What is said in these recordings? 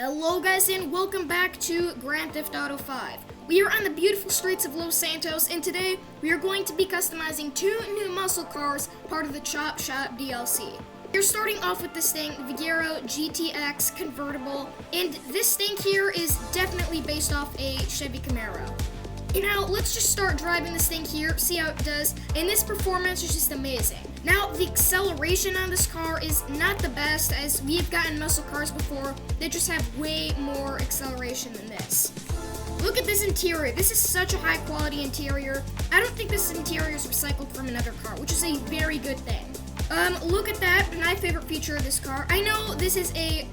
Hello guys and welcome back to Grand Theft Auto 5. We are on the beautiful streets of Los Santos and today we are going to be customizing two new muscle cars, part of the Chop Shop DLC. We're starting off with this thing, Vigero GTX convertible, and this thing here is definitely based off a Chevy Camaro. And now let's just start driving this thing here, see how it does, and this performance is just amazing. Now the acceleration on this car is not the best, as we've gotten muscle cars before that just have way more acceleration than this. Look at this interior. This is such a high quality interior. I don't think this interior is recycled from another car, which is a very good thing. Look at that, my favorite feature of this car. I know this is a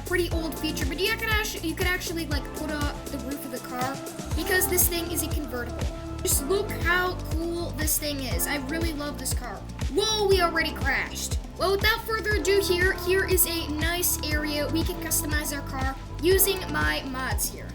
pretty old feature, but you could actually like put up the roof of the car because this thing is a convertible. Just look how cool this thing is. I really love this car. Whoa, we already crashed. Well, without further ado, here is a nice area we can customize our car using my mods here.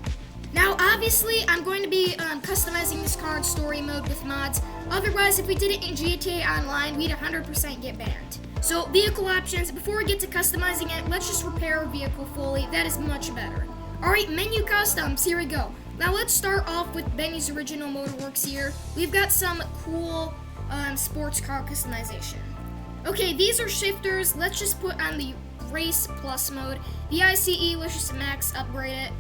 Now, obviously, I'm going to be customizing this car in story mode with mods. Otherwise, if we did it in GTA Online, we'd 100% get banned. So, vehicle options, before we get to customizing it, let's just repair a vehicle fully. That is much better. Alright, menu customs, here we go. Now, let's start off with Benny's Original Motorworks here. We've got some cool sports car customization. Okay, these are shifters. Let's just put on the Race Plus mode. The ICE, let's just max upgrade it.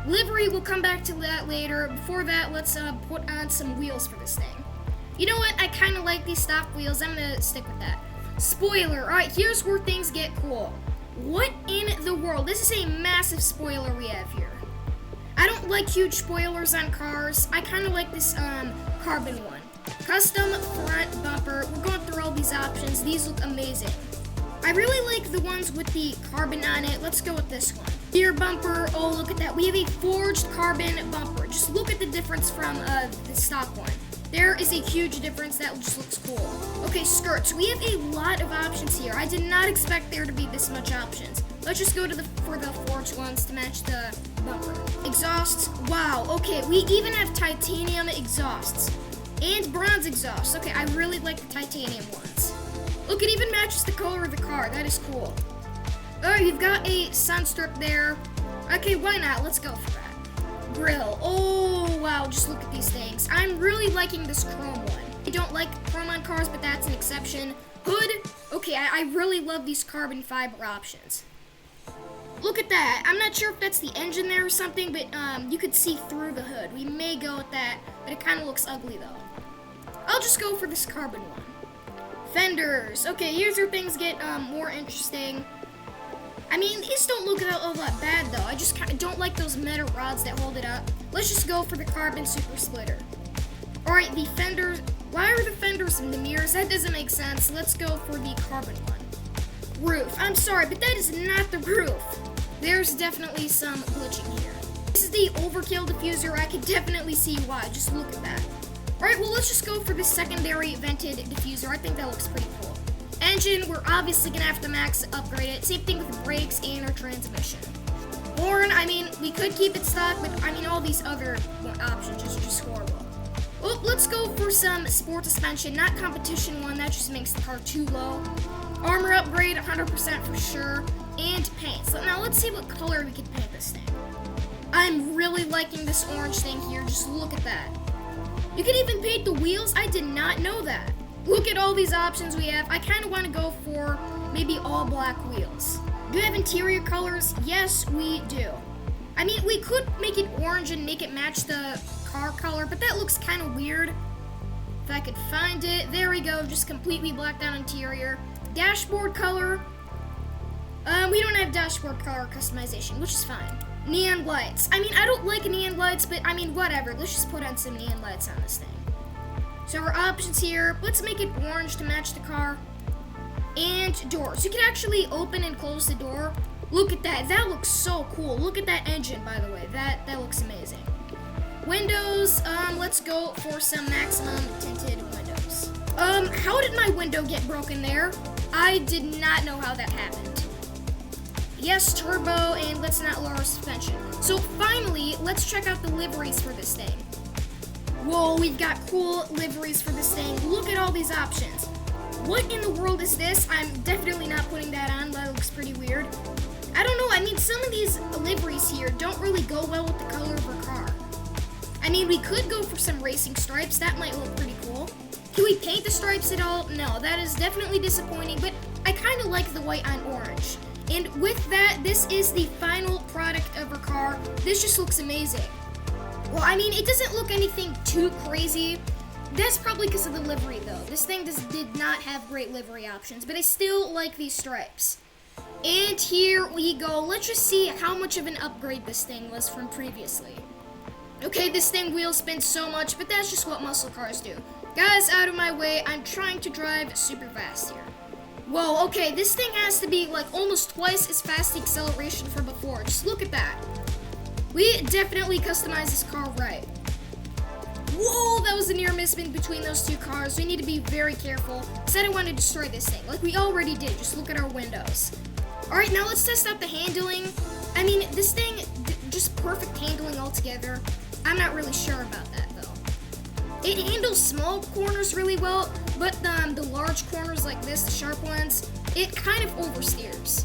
Livery, we'll come back to that later. Before that, let's put on some wheels for this thing. You know what? I kind of like these stock wheels. I'm going to stick with that. Spoiler. Alright, here's where things get cool. What in the world? This is a massive spoiler we have here. I don't like huge spoilers on cars. I kind of like this carbon one. Custom front bumper. We're going through all these options. These look amazing. I really like the ones with the carbon on it. Let's go with this one. Rear bumper. Oh, look at that. We have a forged carbon bumper. Just look at the difference from the stock one. There is a huge difference. That just looks cool. Okay, skirts. We have a lot of options here. I did not expect there to be this much options. Let's just go to for the forged ones to match the bumper. Exhausts. Wow. Okay, we even have titanium exhausts and bronze exhausts. Okay, I really like the titanium ones. Look, it even matches the color of the car. That is cool. Oh, you've got a sun strip there. Okay, why not? Let's go for that. Grill. Oh, wow. Just look at these things. I'm really liking this chrome one. I don't like chrome on cars, but that's an exception. Hood. Okay, I really love these carbon fiber options. Look at that. I'm not sure if that's the engine there or something, but you could see through the hood. We may go with that, but it kind of looks ugly, though. I'll just go for this carbon one. Fenders. Okay, here's where things get more interesting. I mean, these don't look all that bad, though. I just kind of don't like those metal rods that hold it up. Let's just go for the carbon super splitter. Alright, the fenders. Why are the fenders in the mirrors? That doesn't make sense. Let's go for the carbon one. Roof. I'm sorry, but that is not the roof. There's definitely some glitching here. This is the overkill diffuser. I can definitely see why. Just look at that. Alright, well, let's just go for the secondary vented diffuser. I think that looks pretty cool. Engine, we're obviously going to have to max upgrade it. Same thing with the brakes and our transmission. Horn, I mean, we could keep it stock, but I mean, all these other options are just horrible. Well, let's go for some sport suspension, not competition one. That just makes the car too low. Armor upgrade, 100% for sure. And paint. So now let's see what color we can paint this thing. I'm really liking this orange thing here. Just look at that. You can even paint the wheels. I did not know that. Look at all these options we have. I kind of want to go for maybe all black wheels. Do you have interior colors? Yes, we do. I mean, we could make it orange and make it match the car color, but that looks kind of weird. If I could find it. There we go. Just completely blacked out interior. Dashboard color. We don't have dashboard color customization, which is fine. Neon lights. I mean, I don't like neon lights, but I mean, whatever. Let's just put on some neon lights on this thing. So our options here, let's make it orange to match the car. And doors. You can actually open and close the door. Look at that. That looks so cool. Look at that engine, by the way. That looks amazing. Windows, let's go for some maximum tinted windows. How did my window get broken there? I did not know how that happened. Yes, turbo, and let's not lower suspension. So finally, let's check out the liveries for this thing. Whoa, we've got cool liveries for this thing. Look at all these options. What in the world is this? I'm definitely not putting that on. That looks pretty weird. I don't know, I mean, some of these liveries here don't really go well with the color of our car. I mean, we could go for some racing stripes. That might look pretty cool. Can we paint the stripes at all? No, that is definitely disappointing, but I kind of like the white on orange. And with that, this is the final product of our car. This just looks amazing. Well, I mean, it doesn't look anything too crazy. That's probably because of the livery, though. This thing did not have great livery options, but I still like these stripes. And here we go. Let's just see how much of an upgrade this thing was from previously. Okay, this thing wheel spins so much, but that's just what muscle cars do. Guys, out of my way, I'm trying to drive super fast here. Whoa, okay, this thing has to be like almost twice as fast the acceleration from before. Just look at that. We definitely customized this car right. Whoa, that was a near miss between those two cars. We need to be very careful. Said I want to destroy this thing, like we already did. Just look at our windows. All right, now let's test out the handling. I mean, this thing, just perfect handling altogether. I'm not really sure about that, though. It handles small corners really well, but the large corners like this, the sharp ones, it kind of oversteers.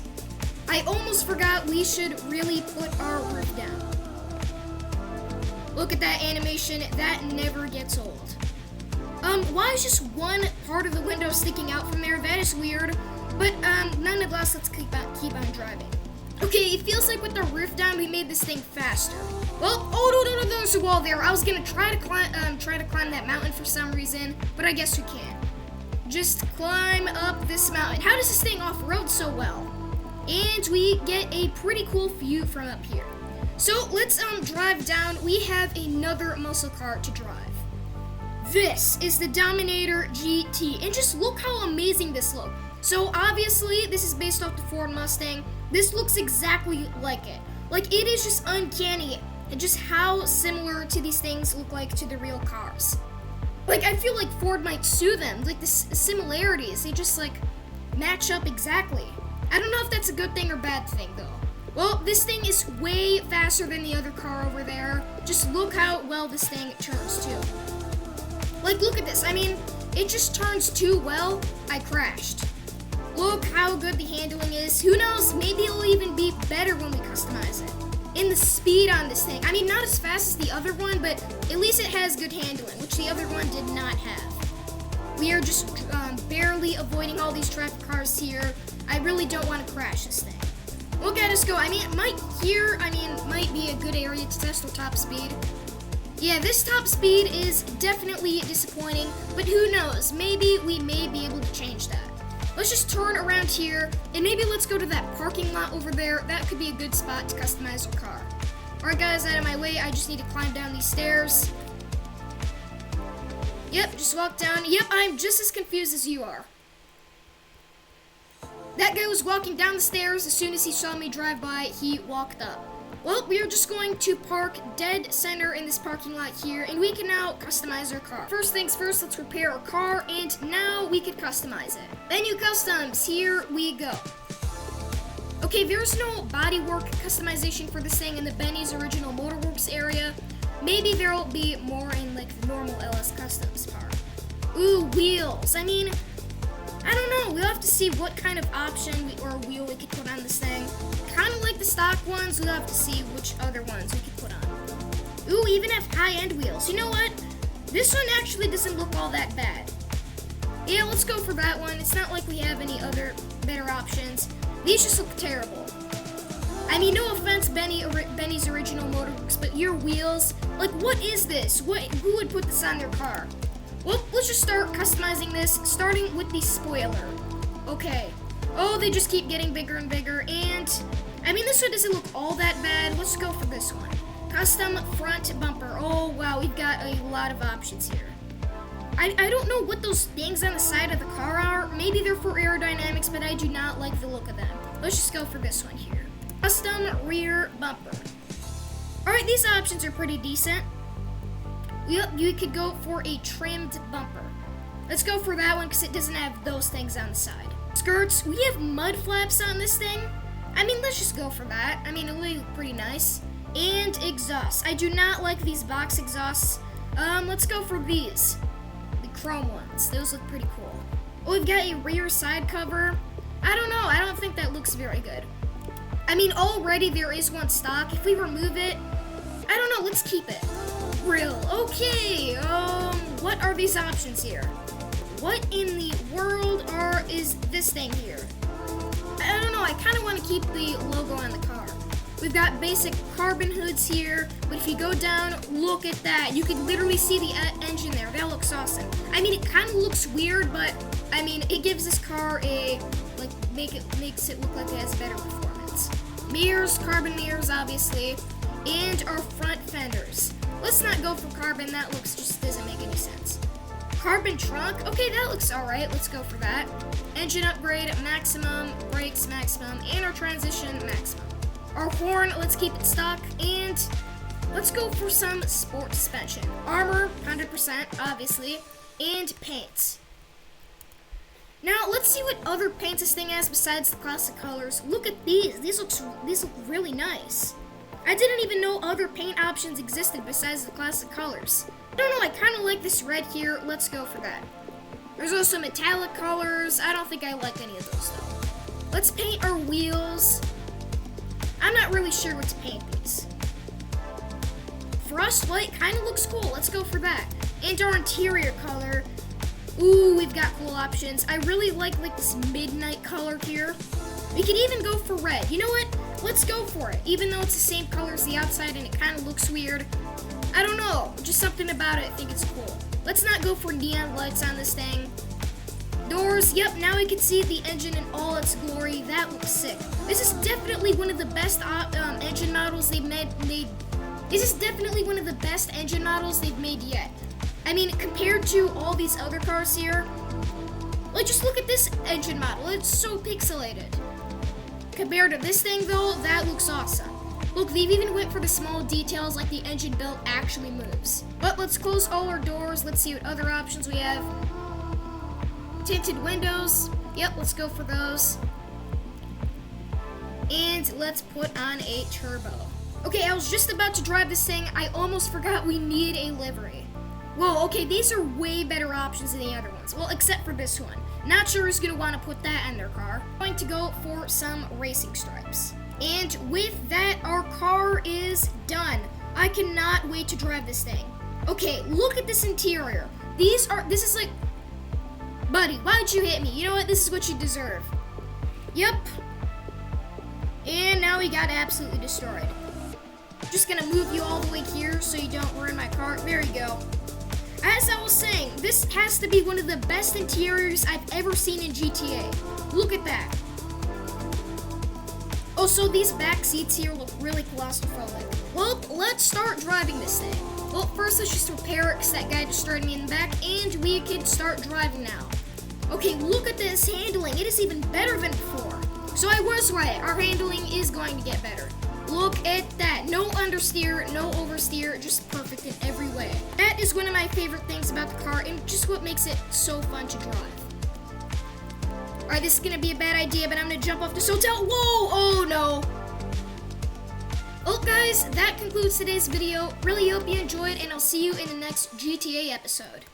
I almost forgot we should really put our roof down. Look at that animation, that never gets old. Why is just one part of the window sticking out from there? That is weird, but nonetheless, let's keep on driving. Okay, it feels like with the roof down, we made this thing faster. Well, oh no, there's a wall there. I was gonna try to climb that mountain for some reason, but I guess we can't. Just climb up this mountain. How does this thing off-road so well? And we get a pretty cool view from up here. So let's drive down. We have another muscle car to drive. This is the Dominator GT, and just look how amazing this looks. So obviously, this is based off the Ford Mustang. This looks exactly like it. Like, it is just uncanny just how similar to these things look like to the real cars. Like, I feel like Ford might sue them. Like, the similarities, they just, like, match up exactly. I don't know if that's a good thing or bad thing, though. Well, this thing is way faster than the other car over there. Just look how well this thing turns, too. Like, look at this. I mean, it just turns too well. I crashed. Look how good the handling is. Who knows, maybe it'll even be better when we customize it. And the speed on this thing, I mean, not as fast as the other one, but at least it has good handling, which the other one did not have. We are just barely avoiding all these traffic cars here. I really don't want to crash this thing. Look at us go. I mean, might be a good area to test our top speed. Yeah, this top speed is definitely disappointing, but who knows, maybe we may be able to change that. Let's just turn around here, and maybe let's go to that parking lot over there. That could be a good spot to customize our car. Alright guys, out of my way, I just need to climb down these stairs. Yep, just walk down. Yep, I'm just as confused as you are. That guy was walking down the stairs. As soon as he saw me drive by, he walked up. Well, we are just going to park dead center in this parking lot here, and we can now customize our car. First things first, let's repair our car, and now we can customize it. Menu customs, here we go. Okay, there's no bodywork customization for this thing in the Benny's Original Motorworks area. Maybe there'll be more in like the normal LS Customs part. Ooh, wheels. I mean, I don't know. We'll have to see what kind of option or wheel we could put on this thing. Kind of like the stock ones, we'll have to see which other ones we could put on. Ooh, we even have high-end wheels. You know what? This one actually doesn't look all that bad. Yeah, let's go for that one. It's not like we have any other better options. These just look terrible. I mean, no offense, Benny's Original Motorworks, but your wheels, like, what is this? Who would put this on their car? Well, let's just start customizing this, starting with the spoiler. Okay. Oh, they just keep getting bigger and bigger, and I mean, this one doesn't look all that bad. Let's go for this one. Custom front bumper. Oh, wow, we've got a lot of options here. I don't know what those things on the side of the car are. Maybe they're for aerodynamics, but I do not like the look of them. Let's just go for this one here. Custom rear bumper. Alright, these options are pretty decent. You could go for a trimmed bumper. Let's go for that one because it doesn't have those things on the side. Skirts, we have mud flaps on this thing. I mean, let's just go for that. I mean, it will look pretty nice. And exhausts. I do not like these box exhausts. Let's go for these. The chrome ones. Those look pretty cool. Oh, we've got a rear side cover. I don't know. I don't think that looks very good. I mean, already there is one stock. If we remove it, I don't know, let's keep it. Grill, okay, what are these options here? What in the world is this thing here? I don't know, I kind of want to keep the logo on the car. We've got basic carbon hoods here, but if you go down, look at that. You can literally see the engine there. That looks awesome. I mean, it kind of looks weird, but I mean, it gives this car a, like, makes it look like it has better performance. Mirrors, carbon mirrors, obviously, and our front fenders. Let's not go for carbon. That just doesn't make any sense. Carbon trunk, okay, that looks all right. Let's go for that. Engine upgrade, maximum, brakes, maximum, and our transition, maximum. Our horn, let's keep it stock, and let's go for some sport suspension. Armor, 100%, obviously, and paint. Now, let's see what other paints this thing has besides the classic colors. Look at these. These look really nice. I didn't even know other paint options existed besides the classic colors. I don't know, I kind of like this red here. Let's go for that. There's also metallic colors. I don't think I like any of those, though. Let's paint our wheels. I'm not really sure what to paint these. Frost white kind of looks cool. Let's go for that. And our interior color. Ooh, we've got cool options. I really like this midnight color here. We could even go for red. You know what? Let's go for it. Even though it's the same color as the outside and it kind of looks weird. I don't know. Just something about it. I think it's cool. Let's not go for neon lights on this thing. Doors, yep, now we can see the engine in all its glory. That looks sick. This is definitely one of the best engine models they've made. This is definitely one of the best engine models they've made yet. I mean, compared to all these other cars here, like, just look at this engine model. It's so pixelated. Compared to this thing, though, that looks awesome. Look, they've even went for the small details, like the engine belt actually moves. But let's close all our doors. Let's see what other options we have. Tinted windows. Yep, let's go for those. And let's put on a turbo. Okay, I was just about to drive this thing. I almost forgot we need a livery. Whoa, okay, these are way better options than the other ones. Well, except for this one. Not sure who's going to want to put that in their car. I'm going to go for some racing stripes. And with that, our car is done. I cannot wait to drive this thing. Okay, look at this interior. This is like, buddy, why'd you hit me? You know what? This is what you deserve. Yep. And now we got absolutely destroyed. Just gonna move you all the way here so you don't ruin my car. There you go. As I was saying, this has to be one of the best interiors I've ever seen in GTA. Look at that. Oh, so these back seats here look really claustrophobic. Well, let's start driving this thing. Well, first let's just repair it because that guy destroyed me in the back, and we can start driving now. Okay, look at this handling. It is even better than before. So I was right. Our handling is going to get better. Look at that. No understeer, no oversteer, just perfect in every way. That is one of my favorite things about the car and just what makes it so fun to drive. Alright, this is going to be a bad idea, but I'm going to jump off this hotel. Whoa! Oh, no. Well, guys, that concludes today's video. Really hope you enjoyed, and I'll see you in the next GTA episode.